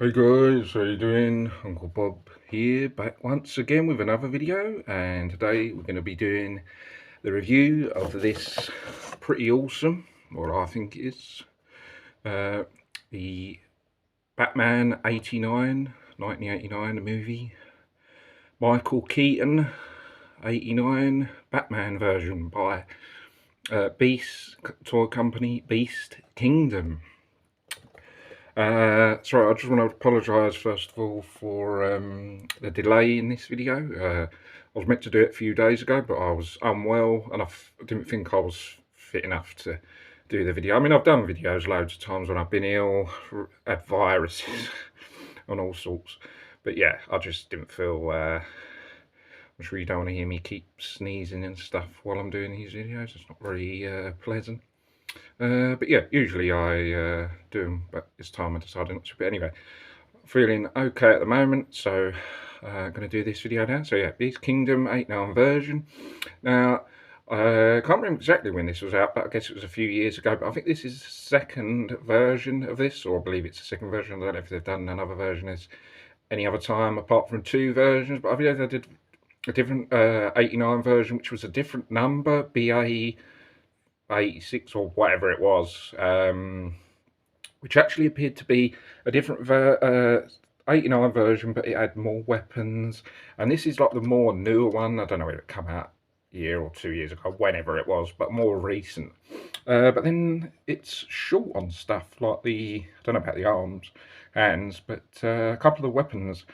Hey guys, how you doing? Uncle Bob here, back once again with another video, and today we're going to be doing the review of this pretty awesome, what I think it is, the Batman 1989, the movie, Michael Keaton 89 Batman version by Beast toy company Beast Kingdom. Sorry, I just want to apologise first of all for the delay in this video. I was meant to do it a few days ago, but I was unwell and I didn't think I was fit enough to do the video. I mean, I've done videos loads of times when I've been ill, had viruses and all sorts. But yeah, I just didn't feel... I'm sure you don't want to hear me keep sneezing and stuff while I'm doing these videos. It's not very pleasant. But yeah, usually I do them, but this time I decided not to. But anyway, feeling okay at the moment, so I'm going to do this video now. So yeah, Beast Kingdom 89 version. Now, I can't remember exactly when this was out, but I guess it was a few years ago. But I think this is the second version of this, or I believe it's the second version. I don't know if they've done another version as any other time apart from 2 versions. But I think they did a different 89 version, which was a different number, BA 86 or whatever it was, which actually appeared to be a different 89 version, but it had more weapons, and this is like the more newer one. I don't know if it came out a year or 2 years ago, whenever it was, but more recent. But then it's short on stuff like I don't know about the arms, hands, but a couple of the weapons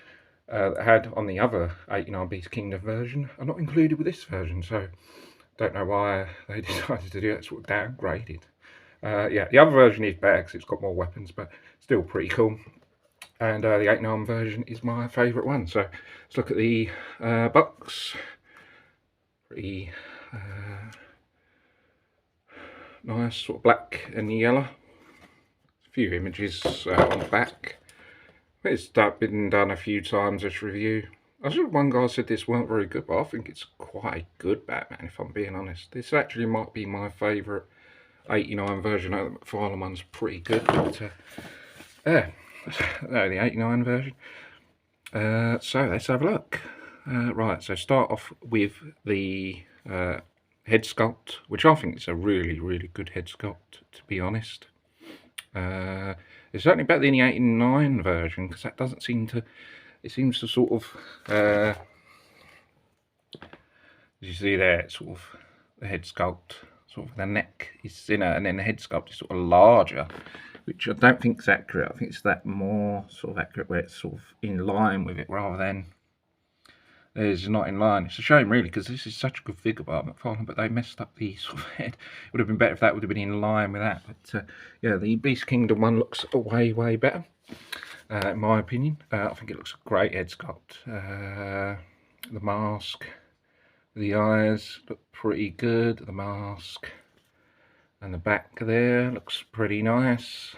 that had on the other 89 Beast Kingdom version are not included with this version, so don't know why they decided to do it, sort of downgraded. Yeah, the other version is better because it's got more weapons, but still pretty cool. And the 89 version is my favourite one. So let's look at the box. Pretty nice, sort of black and yellow. A few images on the back. It's been done a few times, this review. I saw one guy said this weren't very good, but I think it's quite a good Batman, if I'm being honest. This actually might be my favourite 89 version. The McFarlane one's pretty good, but yeah, the 89 version. So let's have a look. Right, so start off with the head sculpt, which I think is a really, really good head sculpt, to be honest. It's certainly better than the 89 version, because that doesn't seem to... It seems to sort of, as you see there, it's sort of the head sculpt, sort of the neck is thinner, and then the head sculpt is sort of larger, which I don't think is accurate. I think it's that more sort of accurate where it's sort of in line with it, rather than it's not in line. It's a shame, really, because this is such a good figure by McFarlane, but they messed up the sort of head. It would have been better if that would have been in line with that. But yeah, the Beast Kingdom one looks way, way better. In my opinion, I think it looks a great head sculpt. The mask, the eyes look pretty good. The mask and the back there looks pretty nice.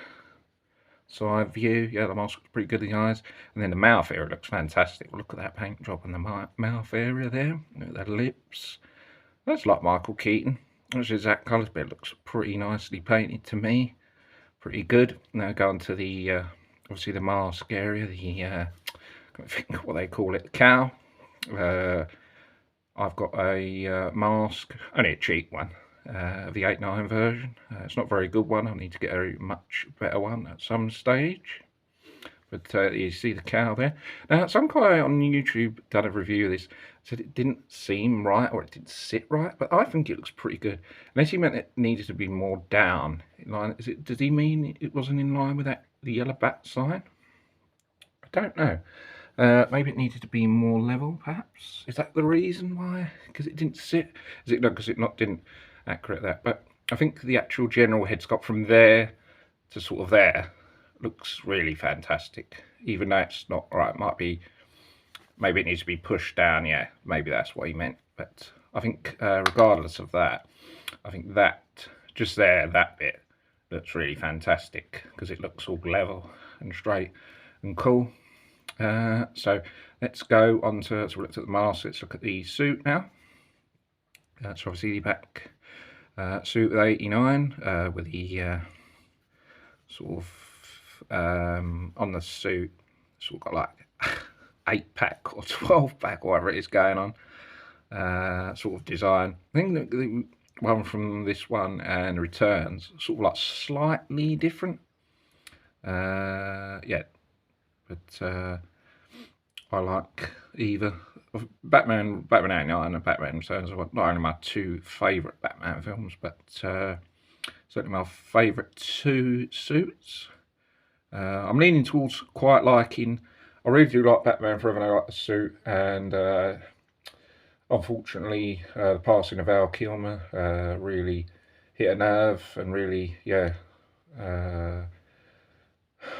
Side view, yeah, the mask looks pretty good. The eyes, and then the mouth area looks fantastic. Look at that paint job on the mouth area there. Look at the lips. That's like Michael Keaton. That's exact colours, but it looks pretty nicely painted to me. Pretty good. Now go on to the obviously the mask area, I can't think what they call it, the cowl. I've got a mask, only a cheap one, of the 89 version. It's not a very good one. I need to get a much better one at some stage. But you see the cowl there. Now, some guy on YouTube done a review of this, said it didn't seem right, or it didn't sit right, but I think it looks pretty good. Unless he meant it needed to be more down in line. Does he mean it wasn't in line with the yellow bat sign? I don't know. Maybe it needed to be more level, perhaps. Is that the reason why? Because it didn't sit? Is it not because it didn't accurate that? But I think the actual general head sculpt from there to sort of there looks really fantastic, even though it's not right. Maybe it needs to be pushed down. Yeah, maybe that's what he meant. But I think regardless of that, I think that just there, that bit looks really fantastic, because it looks all level and straight and cool. So let's go on to, so we looked at the mask, let's look at the suit now. That's obviously the back suit of 89 with the sort of on the suit, sort of got like 8-pack or 12-pack, whatever it is going on, sort of design. I think the one from this one and Returns sort of like slightly different. Yeah, but I like either. Batman 89 and Batman Returns are not only my two favourite Batman films, but certainly my favourite two suits. I'm leaning towards quite liking. I really do like Batman Forever, and I like the suit. And unfortunately, the passing of Val Kilmer really hit a nerve, and really, yeah,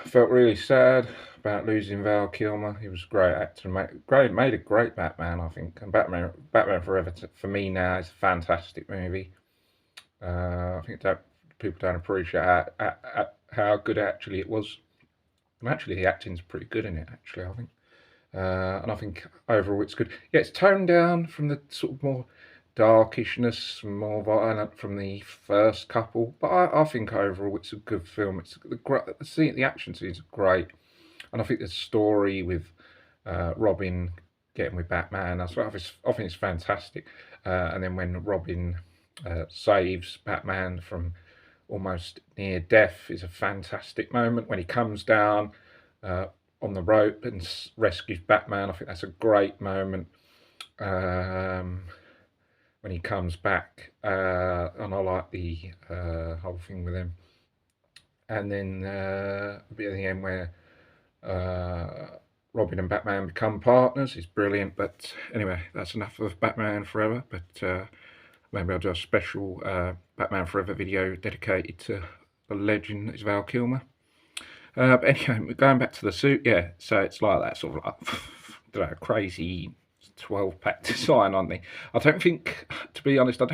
felt really sad about losing Val Kilmer. He was a great actor, made a great Batman, I think. And Batman Forever, for me now, is a fantastic movie. I think that people don't appreciate how good actually it was. And actually, the acting's pretty good in it, actually, I think. And I think overall it's good. Yeah, it's toned down from the sort of more darkishness, more violent from the first couple. But I think overall it's a good film. It's the action scenes are great. And I think the story with Robin getting with Batman, I think it's fantastic. And then when Robin saves Batman from almost near death is a fantastic moment. When he comes down on the rope and rescues Batman, I think that's a great moment. When he comes back, and I like the whole thing with him. And then a bit at the end where Robin and Batman become partners is brilliant. But anyway, that's enough of Batman Forever. But maybe I'll do a special Batman Forever video dedicated to the legend that is Val Kilmer. But anyway, going back to the suit, yeah, so it's like that sort of like, I don't know, crazy 12-pack design on me. I don't think, to be honest, because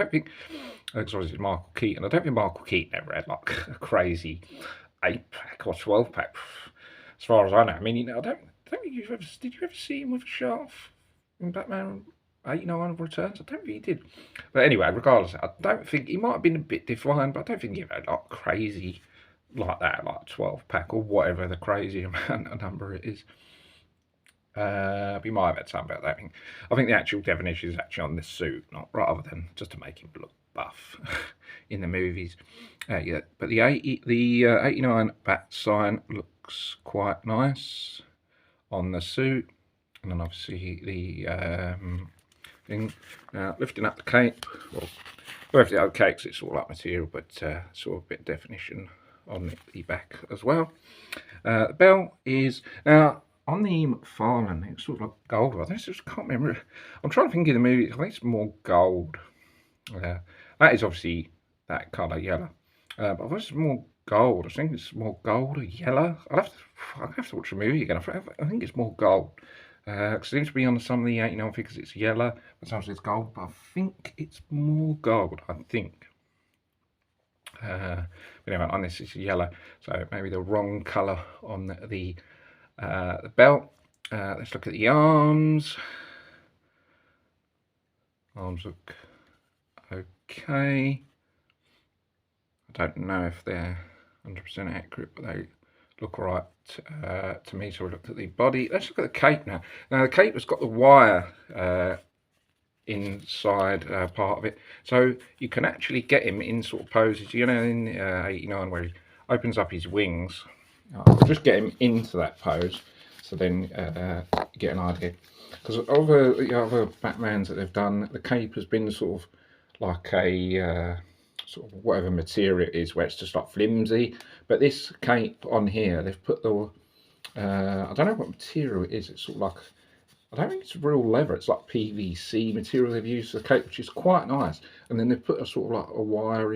obviously it's Michael Keaton, I don't think Michael Keaton ever had like a crazy 8-pack or 12-pack, as far as I know. I mean, you know, I don't think did you ever see him with a scarf in Batman 89 Returns? I don't think he did. But anyway, regardless, I don't think, he might have been a bit defined, but I don't think he ever had like crazy like that, like 12-pack or whatever the crazy amount of number it is. But he might have had something about that. I think the actual definition is actually on this suit, not rather than just to make him look buff in the movies. Yeah, but the 89 bat sign looks quite nice on the suit, and then obviously the thing. Now lifting up the cape, well, lifting up the cape, it's all up material, but sort of a bit of definition on the back as well. The belt is now on the McFarlane. It's sort of like gold. I just can't remember. I'm trying to think of the movie. I think it's more gold. That is obviously that colour yellow. But I think it's more gold. I think it's more gold or yellow. I'll have to watch the movie again. I think it's more gold. It seems to be on some of the 89 figures it's yellow, but sometimes it's gold. But I think it's more gold. I think. But anyway, on this it's yellow, so maybe the wrong colour on the belt. Let's look at the arms. Arms look okay. I don't know if they're 100% accurate, but they look alright to me. So we looked at the body. Let's look at the cape now. Now the cape has got the wire inside part of it, so you can actually get him in sort of poses, you know, in 89 where he opens up his wings. Just get him into that pose, so then you get an idea. Because over the other Batmans that they've done, the cape has been sort of like a sort of whatever material it is, where it's just like flimsy. But this cape on here, they've put the I don't know what material it is. It's sort of like, I don't think it's real leather, it's like PVC material they've used for the cape, which is quite nice. And then they've put a sort of like a wire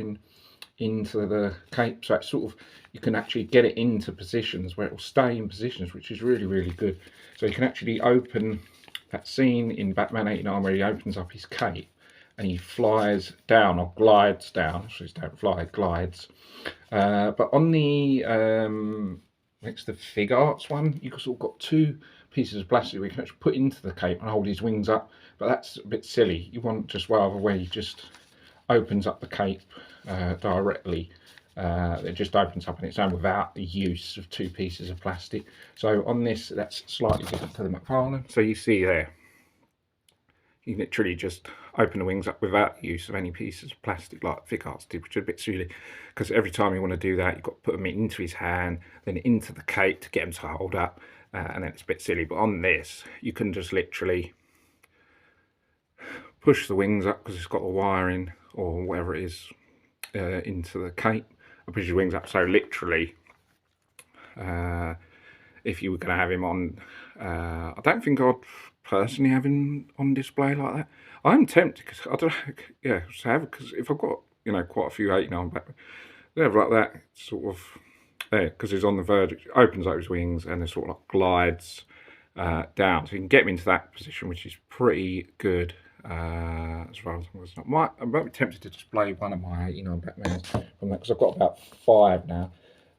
into the cape, so it's sort of, you can actually get it into positions where it will stay in positions, which is really, really good. So you can actually open that scene in Batman 89 where he opens up his cape and he flies down, or glides down, so he don't fly, glides. But on the next to the Fig Arts one, you've sort of got two pieces of plastic we can actually put into the cape and hold his wings up, but that's a bit silly. You want just rather where he just opens up the cape directly It just opens up on its own without the use of 2 pieces of plastic. So on this, that's slightly different to the McFarlane. So you see there, you literally just open the wings up without the use of any pieces of plastic like Vic Arts did, which is a bit silly, because every time you want to do that, you've got to put them into his hand, then into the cape to get him to hold up, and then it's a bit silly. But on this, you can just literally push the wings up, because it's got the wiring or whatever it is into the cape. I push your wings up, so literally, if you were going to have him on, I don't think I'd personally have him on display like that. I'm tempted, because I don't know, yeah, to have, because if I've got, you know, quite a few 89 back, they have like that sort of there, because he's on the verge, it opens up his wings and it sort of like glides down, so you can get him into that position, which is pretty good. As far as I'm concerned, I might be tempted to display one of my 89 Batmans from that, because I've got about 5 now.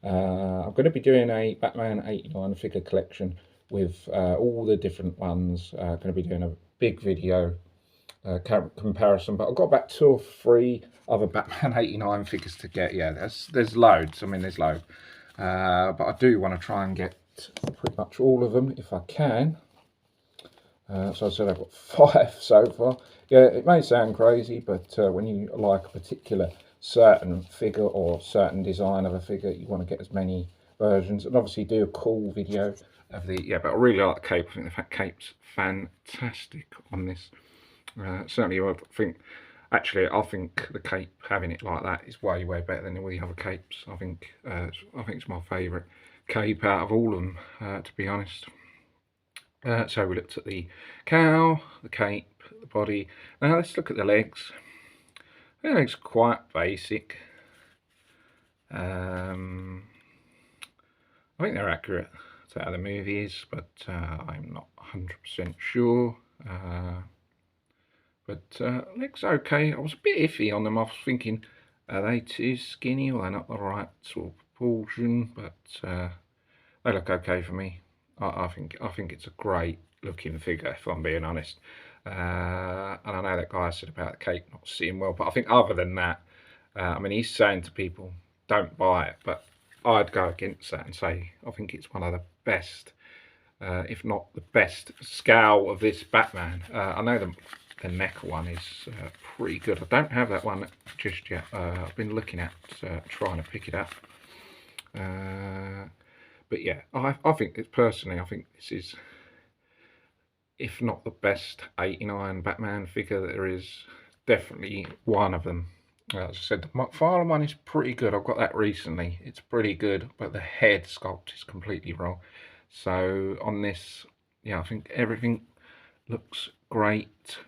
I'm going to be doing a Batman 89 figure collection with all the different ones. Going to be doing a big video comparison, but I've got about 2 or 3 other Batman 89 figures to get. Yeah, there's loads. I mean, there's loads, but I do want to try and get pretty much all of them if I can. So I said I've got 5 so far. Yeah, it may sound crazy, but when you like a particular certain figure or certain design of a figure, you want to get as many versions, and obviously do a cool video of the, yeah, but I really like the cape. I think the cape's fantastic on this. Certainly, I think, actually, I think the cape, having it like that, is way better than all the other capes. I think it's my favourite cape out of all of them, to be honest. So we looked at the cow, the cape, the body. Now let's look at the legs. The legs are quite basic. I think they're accurate to how the movie is, but I'm not 100% sure. But legs are okay. I was a bit iffy on them. I was thinking, are they too skinny or they're not the right sort of proportion? But they look okay for me. I think it's a great looking figure, if I'm being honest. And I know that guy said about the cape not sitting well, but I think other than that, I mean, he's saying to people, don't buy it, but I'd go against that and say I think it's one of the best, if not the best scale of this Batman. I know the mecha one is pretty good. I don't have that one just yet. I've been looking at trying to pick it up. But yeah, I think it's, personally, I think this is, if not the best 89 Batman figure that there is, definitely one of them. As I said, the McFarlane one is pretty good. I've got that recently. It's pretty good, but the head sculpt is completely wrong. So on this, yeah, I think everything looks great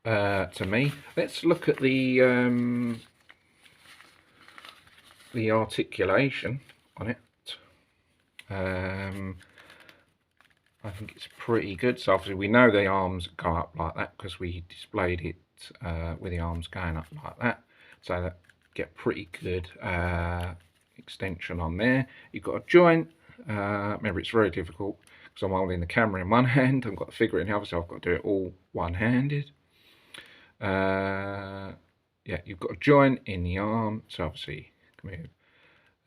to me. Let's look at the articulation on it. I think it's pretty good. So obviously we know the arms go up like that because we displayed it with the arms going up like that, so that get pretty good extension on there. You've got a joint. Remember, it's very difficult because I'm holding the camera in one hand, I've got the figure in the other, so I've got to do it all one-handed. Yeah, you've got a joint in the arm, so obviously you can move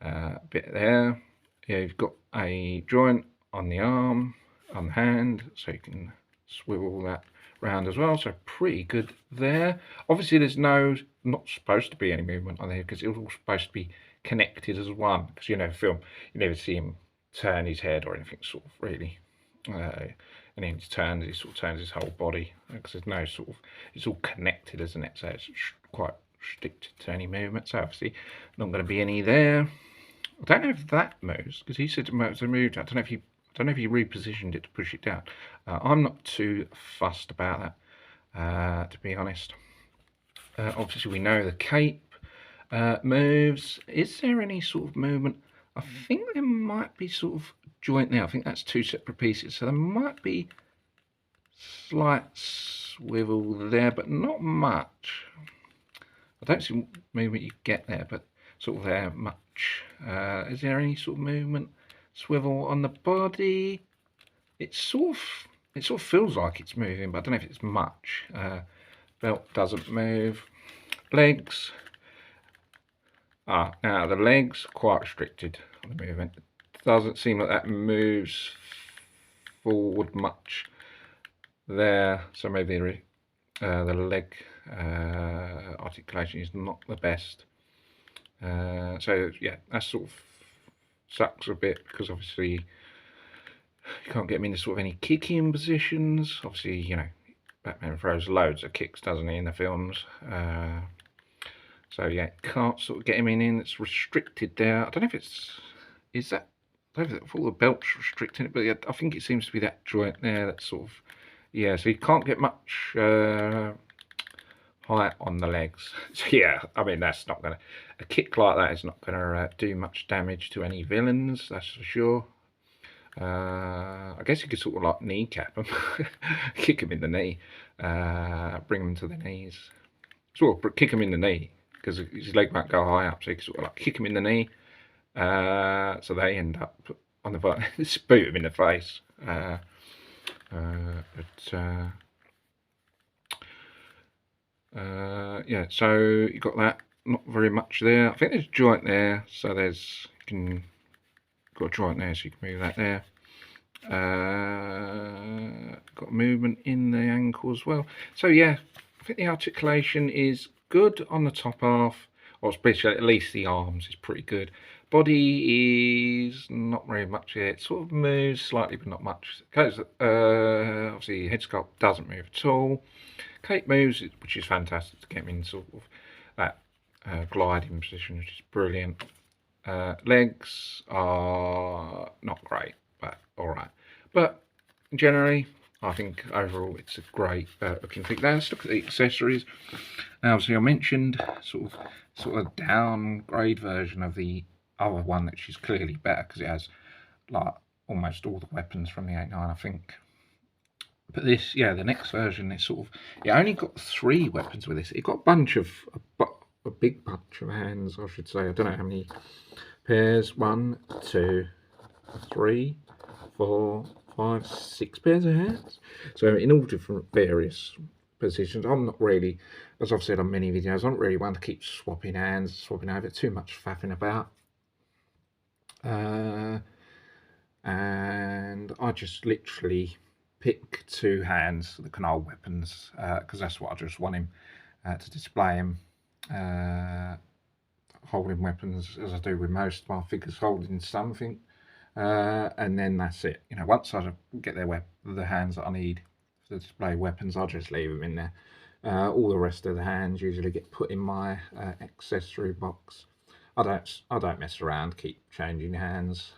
a bit there. Yeah, you've got a joint on the arm, on the hand, so you can swivel that round as well, so pretty good there. Obviously there's not supposed to be any movement on there because it's all supposed to be connected as one, because you never never see him turn his head or anything sort of really, and then he sort of turns his whole body, because there's no sort of, it's all connected, isn't it? So it's quite restricted to any movement, so obviously not going to be any there. I don't know if that moves, because he said it moved. I don't know if he repositioned it to push it down. I'm not too fussed about that, to be honest. Obviously we know the cape moves. Is there any sort of movement? I think there might be sort of joint there. I think that's 2 separate pieces, so there might be slight swivel there, but not much. I don't see movement you get there, but sort of there much. Is there any sort of movement, swivel on the body? It sort of feels like it's moving, but I don't know if it's much. Belt doesn't move. Legs, Now the legs quite restricted on the movement. It doesn't seem like that moves forward much there, so maybe the leg articulation is not the best. So yeah, that sort of sucks a bit, because obviously you can't get him into sort of any kicking positions. Obviously, you know, Batman throws loads of kicks, doesn't he, in the films? So yeah, can't sort of get him in. It's restricted there. I don't know if is that. I don't know if all the belts restricting it, but yeah, I think it seems to be that joint there. That's sort of, yeah. So you can't get much height on the legs. So yeah, I mean, that's not gonna, a kick like that is not gonna do much damage to any villains, that's for sure. I guess you could sort of like kneecap them, kick them in the knee, bring them to the knees. Sort of kick him in the knee, because his leg won't go high up, so you can sort of like kick him in the knee, so they end up on the bottom. Just boot him in the face. Yeah, so you got that. Not very much there. I think there's a joint there, so there's, you can, got a joint there, so you can move that there. Got movement in the ankle as well. So yeah, I think the articulation is good on the top half, or especially at least the arms is pretty good. Body is not very much here. It sort of moves slightly, but not much. Because obviously head sculpt doesn't move at all. Cape moves, which is fantastic to get him in sort of that gliding position, which is brilliant. Legs are not great, but alright. But generally, I think overall it's a great looking thing. Now let's look at the accessories. Now obviously I mentioned sort of downgrade version of the other one, which is clearly better because it has like almost all the weapons from the 89, I think. But this, yeah, the next version, it's sort of, it only got 3 weapons with this. It got a bunch of, a big bunch of hands, I should say. I don't know how many pairs. 1, 2, 3, 4, 5, 6 pairs of hands. So in all different various positions. I'm not really, as I've said on many videos, I'm not really one to keep swapping hands, swapping over, too much faffing about. And I just literally pick 2 hands, the canal weapons, because that's what I just want him to display him, holding weapons as I do with most of my figures, holding something, and then that's it. You know, once I get the hands that I need to display weapons, I'll just leave them in there. All the rest of the hands usually get put in my accessory box. I don't mess around, keep changing hands.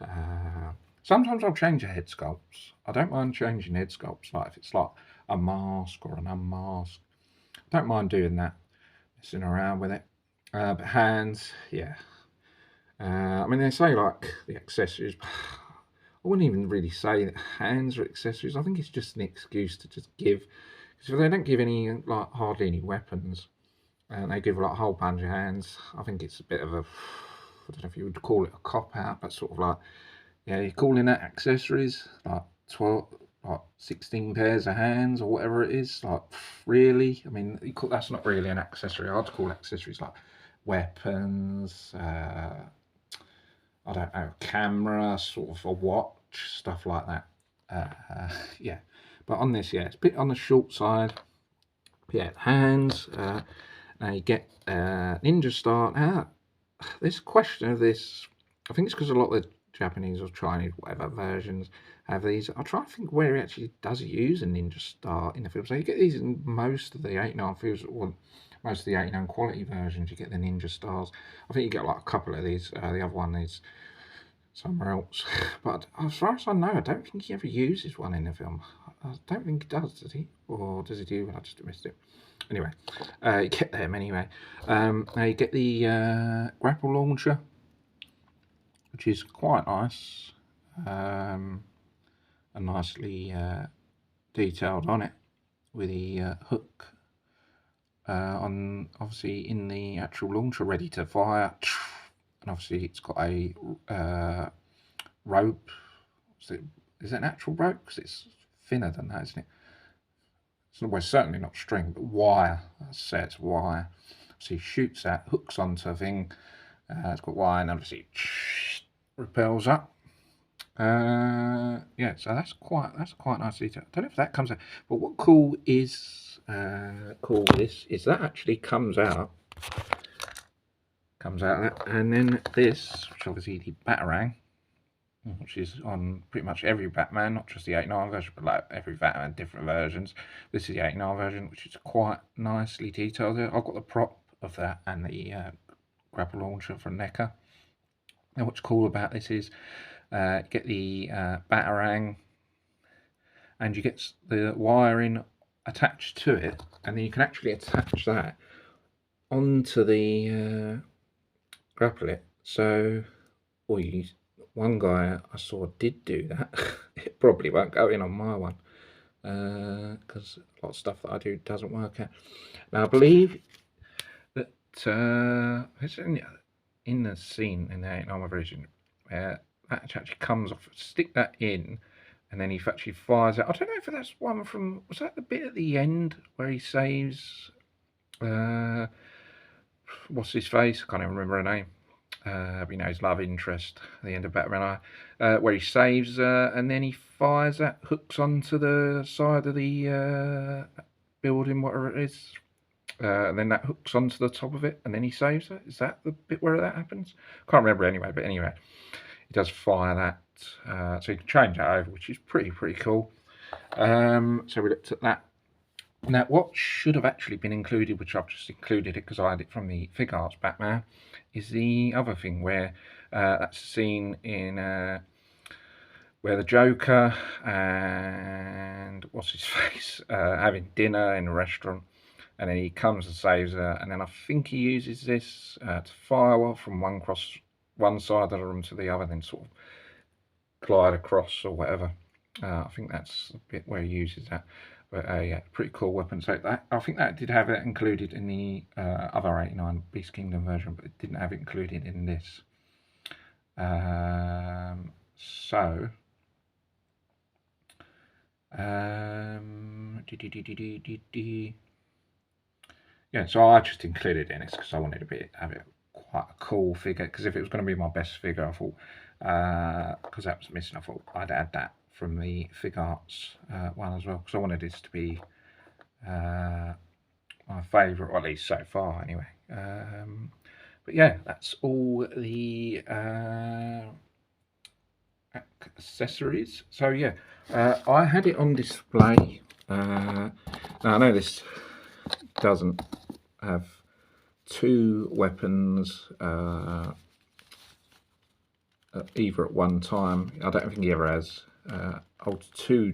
Sometimes I'll change the head sculpts. I don't mind changing head sculpts, like if it's like a mask or an unmask. I don't mind doing that, messing around with it. But hands, yeah. I mean, they say like the accessories. I wouldn't even really say that hands are accessories. I think it's just an excuse to just give. Because if they don't give any, like hardly any weapons, and they give like a whole bunch of hands, I think it's a bit of a, I don't know if you would call it a cop out, but sort of like, yeah, you're calling that accessories, like 12, like 16 pairs of hands or whatever it is. Like, really? I mean, that's not really an accessory. I'd call accessories like weapons, I don't know, camera, sort of a watch, stuff like that. Yeah, but on this, yeah, it's a bit on the short side. Yeah, hands. Now you get Ninja Star. Now, this question of this, I think it's because a lot of the Japanese or Chinese, whatever versions have these. I try to think where he actually does use a Ninja Star in the film. So you get these in most of the 89 films, or most of the 89 quality versions. You get the Ninja Stars. I think you get like a couple of these. The other one is somewhere else. But as far as I know, I don't think he ever uses one in the film. I don't think he does he? Or does he do? I just missed it. Anyway, you get them anyway. Now you get the grapple launcher, which is quite nice, and nicely detailed on it, with the hook on, obviously in the actual launcher, ready to fire, and obviously it's got a rope. Is it an actual rope? Because it's thinner than that, isn't it? Well, certainly not string, but wire. Let's say it's wire. So he shoots that, hooks onto a thing, It's got wire, and obviously it repels up. Yeah, so that's quite nice detail. I don't know if that comes out, but what cool is this is that actually comes out of that, and then this, which obviously the Batarang, which is on pretty much every Batman, not just the 89 version, but like every Batman, different versions. This is the 89 version, which is quite nicely detailed there. I've got the prop of that and the grapple launcher from NECA. Now what's cool about this is get the Batarang, and you get the wiring attached to it, and then you can actually attach that onto the grapple. So, one guy I saw did do that. It probably won't go in on my one because a lot of stuff that I do doesn't work out. Now I believe that it's in the scene in the 89 version that actually comes off. Stick that in, and then he actually fires it. I don't know if that's one from, was that the bit at the end where he saves what's his face? I can't even remember her name. His love interest at the end of Batman Eye, where he saves and then he fires that, hooks onto the side of the building, whatever it is, and then that hooks onto the top of it, and then he saves it. Is that the bit where that happens? Can't remember anyway, but anyway, he does fire that, so you can change that over, which is pretty cool. So we looked at that. Now, what should have actually been included, which I've just included it because I had it from the Fig Arts Batman, is the other thing where that's a scene in where the Joker and what's his face having dinner in a restaurant, and then he comes and saves her, and then I think he uses this to fire from one side of the room to the other, then sort of glide across or whatever. I think that's a bit where he uses that. But yeah, pretty cool weapon. So that, I think that did have it included in the other 89 Beast Kingdom version, but it didn't have it included in this. So yeah, so I just included it in this because I wanted to have it quite a cool figure. Because if it was going to be my best figure, I thought because that was missing, I thought I'd add that from the Fig Arts one as well, because I wanted this to be my favourite, or at least so far anyway. But yeah, that's all the accessories. So yeah, I had it on display. Now I know this doesn't have two weapons either at one time. I don't think he ever has holds two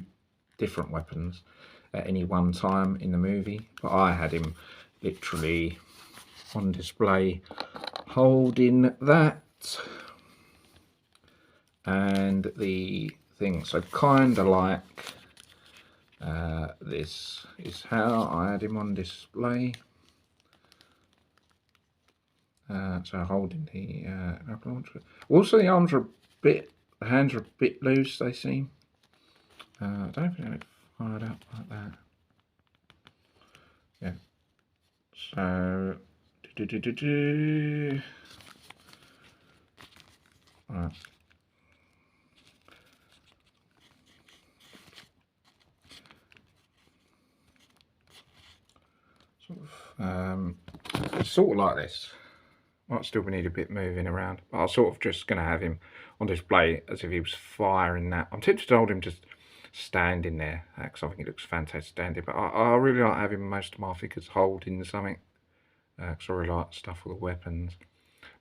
different weapons at any one time in the movie, but I had him literally on display holding that and the thing. So kind of like this is how I had him on display. So holding the grapple launcher. Also, the arms are the hands are a bit loose, they seem. I don't think they're fired up like that. Yeah. So, right. It's sort of like this. Might still need a bit moving around, but I'm sort of just going to have him on display as if he was firing that. I'm tempted to hold him just standing there because I think he looks fantastic standing, but I really like having most of my figures holding something because I really like stuff with the weapons.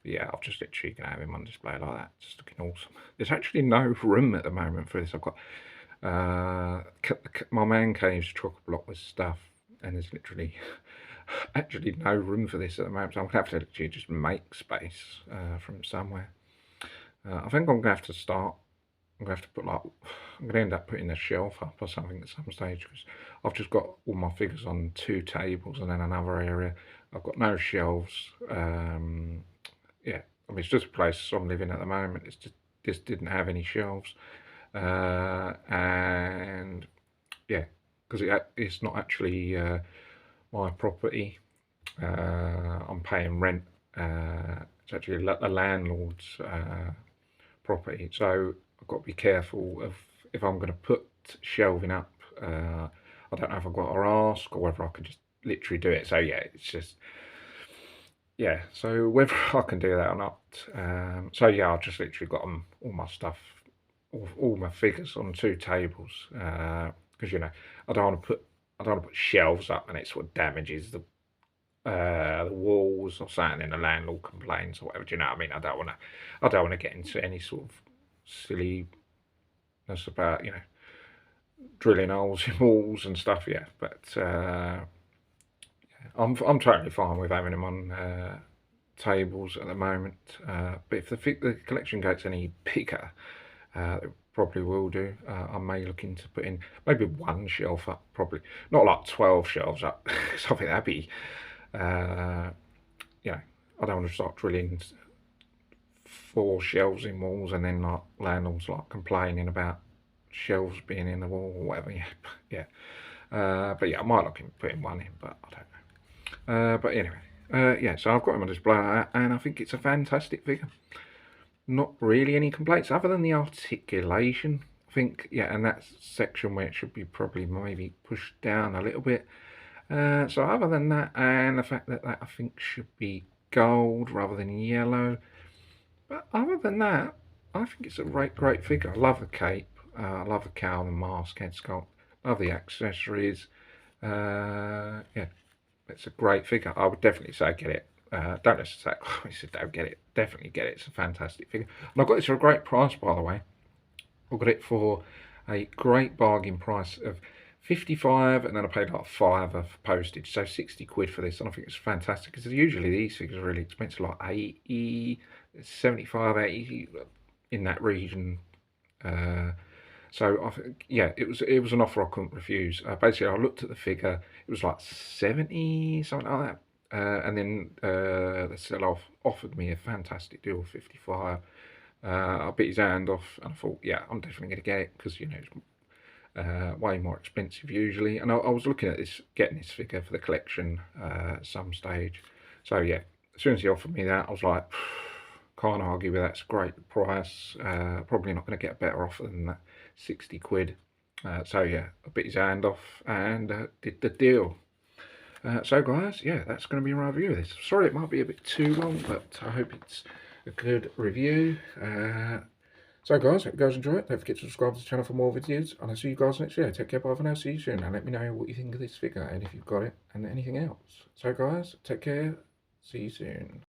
But yeah, I'm just literally going to have him on display like that, just looking awesome. There's actually no room at the moment for this. I've got my man cave's chock-a-block with stuff, and there's literally actually no room for this at the moment, so I'm going to have to literally just make space from somewhere. I think I'm going to have to start, I'm going to have to put like, I'm going to end up putting a shelf up or something at some stage, because I've just got all my figures on two tables and then another area. I've got no shelves. Yeah, I mean, it's just a place I'm living at the moment. It's just didn't have any shelves. And yeah, because it's not actually my property. I'm paying rent, It's actually a landlord's property, so I've got to be careful of if I'm going to put shelving up. I don't know if I've got to ask or whether I can just literally do it. So yeah, it's just yeah. So whether I can do that or not. So yeah, I've just literally got all my stuff, all my figures on 2 tables because you know I don't want to put shelves up and it sort of damages the walls or something, and the landlord complains or whatever. Do you know what I mean? I don't want to get into any sort of silliness about drilling holes in walls and stuff. Yeah, but I'm totally fine with having them on tables at the moment. But if the collection gets any bigger, it probably will do. I may look into putting maybe 1 shelf up, probably not like 12 shelves up. Because I think that'd be I don't want to start drilling 4 shelves in walls and then like landlords like complaining about shelves being in the wall or whatever. Yeah. But yeah, I might look into putting 1 in, but I don't know. But anyway, yeah, so I've got him on display and I think it's a fantastic figure. Not really any complaints other than the articulation. I think, yeah, and that section where it should be probably maybe pushed down a little bit. So other than that, and the fact that I think should be gold rather than yellow. But other than that, I think it's a great figure. I love the cape. I love the cowl and mask head sculpt. Love the accessories. Yeah, it's a great figure. I would definitely say get it. Don't necessarily say don't get it. Definitely get it. It's a fantastic figure. And I got this for a great price, by the way. I got it for a great bargain price of 55, and then I paid like £5 for postage, so 60 quid for this. And I think it's fantastic because usually these figures are really expensive, like 80, 75, 80 in that region. So I think, yeah, it was an offer I couldn't refuse. Basically, I looked at the figure; it was like 70, something like that. And then the sell-off offered me a fantastic deal, 55. I bit his hand off, and I thought, yeah, I'm definitely going to get it because it's way more expensive usually. And I was looking at getting this figure for the collection at some stage. So yeah, as soon as he offered me that, I was like, can't argue with that. It's a great price. Probably not going to get a better offer than that, 60 quid. So yeah, I bit his hand off and did the deal. So guys, yeah, that's going to be my review of this. Sorry it might be a bit too long, but I hope it's a good review. So guys, hope you guys enjoy it. Don't forget to subscribe to the channel for more videos, and I'll see you guys next video. Take care, bye for now, see you soon, and let me know what you think of this figure, and if you've got it, and anything else. So guys, take care, see you soon.